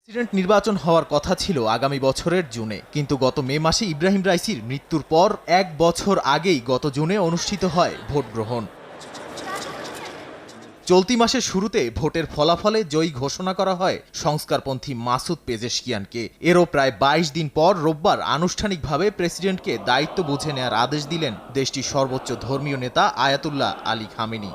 President নির্বাচন হওয়ার কথা ছিল আগামী বছরের জুনে, কিন্তু গত মে মাসে ইব্রাহিম রাইসির মৃত্যুর পর 1 বছর আগেই গত জুনে অনুষ্ঠিত হয় ভোট গ্রহণ। চলতি মাসের শুরুতে ভোটের ফলাফলে জয়ী ঘোষণা করা হয় সংস্কারপন্থী মাসুদ পেজেশকিয়ানকে। এরও প্রায় 22 দিন পর রোববার আনুষ্ঠানিকভাবে প্রেসিডেন্টকে দায়িত্ব বুঝে নেয়ার আদেশ দিলেন দেশটির সর্বোচ্চ ধর্মীয় নেতা আয়াতুল্লাহ আলী খামেনি।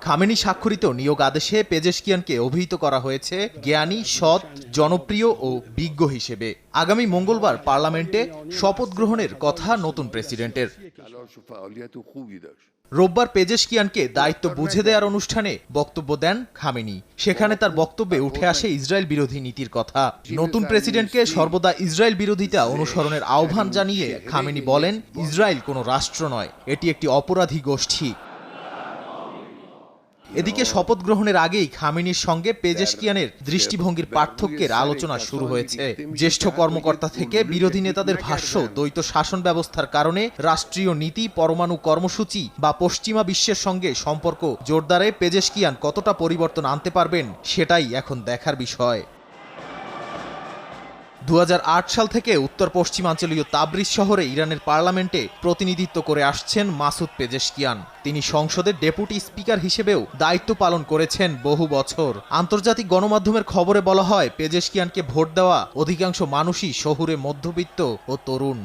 খামেনি স্বাক্ষরিত নিয়োগ আদেশে পেজেশকিয়ানকে অভিহিত করা হয়েছে জ্ঞানী, সৎ, জনপ্রিয় ও বিজ্ঞ হিসেবে। আগামী মঙ্গলবার পার্লামেন্টে শপথ গ্রহণের কথা নতুন প্রেসিডেন্টের। রোববার পেজেশকিয়ানকে দায়িত্ব বুঝে দেওয়ার অনুষ্ঠানে বক্তব্য দেন খামেনি। সেখানে তার বক্তব্যে উঠে আসে ইসরায়েল বিরোধী নীতির কথা। নতুন প্রেসিডেন্টকে সর্বদা ইসরায়েল বিরোধিতা অনুসরণের আহ্বান জানিয়ে খামেনি বলেন, ইসরায়েল কোনো রাষ্ট্র নয়, এটি একটি অপরাধী গোষ্ঠী। এদিকে শপথ গ্রহণের আগেই খামেনির সঙ্গে পেজেশকিয়ানের দৃষ্টিভঙ্গির পার্থক্যের আলোচনা শুরু হয়েছে। জ্যেষ্ঠ কর্মকর্তা থেকে বিরোধী নেতাদের ভাষ্য, দ্বৈত শাসন ব্যবস্থার কারণে রাষ্ট্রীয় নীতি, পরমাণু কর্মসূচি বা পশ্চিমা বিশ্বের সঙ্গে সম্পর্ক জোরদারে পেজেশকিয়ান কতটা পরিবর্তন আনতে পারবেন সেটাই এখন দেখার বিষয়। 2008 সাল থেকে উত্তর পশ্চিমাঞ্চলীয় তাবরিজ শহরে ইরানের পার্লামেন্টে প্রতিনিধিত্ব করে আসছেন মাসুদ পেজেশকিয়ান। তিনি সংসদের ডেপুটি স্পিকার হিসেবেও দায়িত্ব পালন করেছেন বহু বছর। আন্তর্জাতিক গণমাধ্যমের খবরে বলা হয়, পেজেশকিয়ানকে ভোট দেওয়া অধিকাংশ মানুষই শহুরে মধ্যবিত্ত ও তরুণ।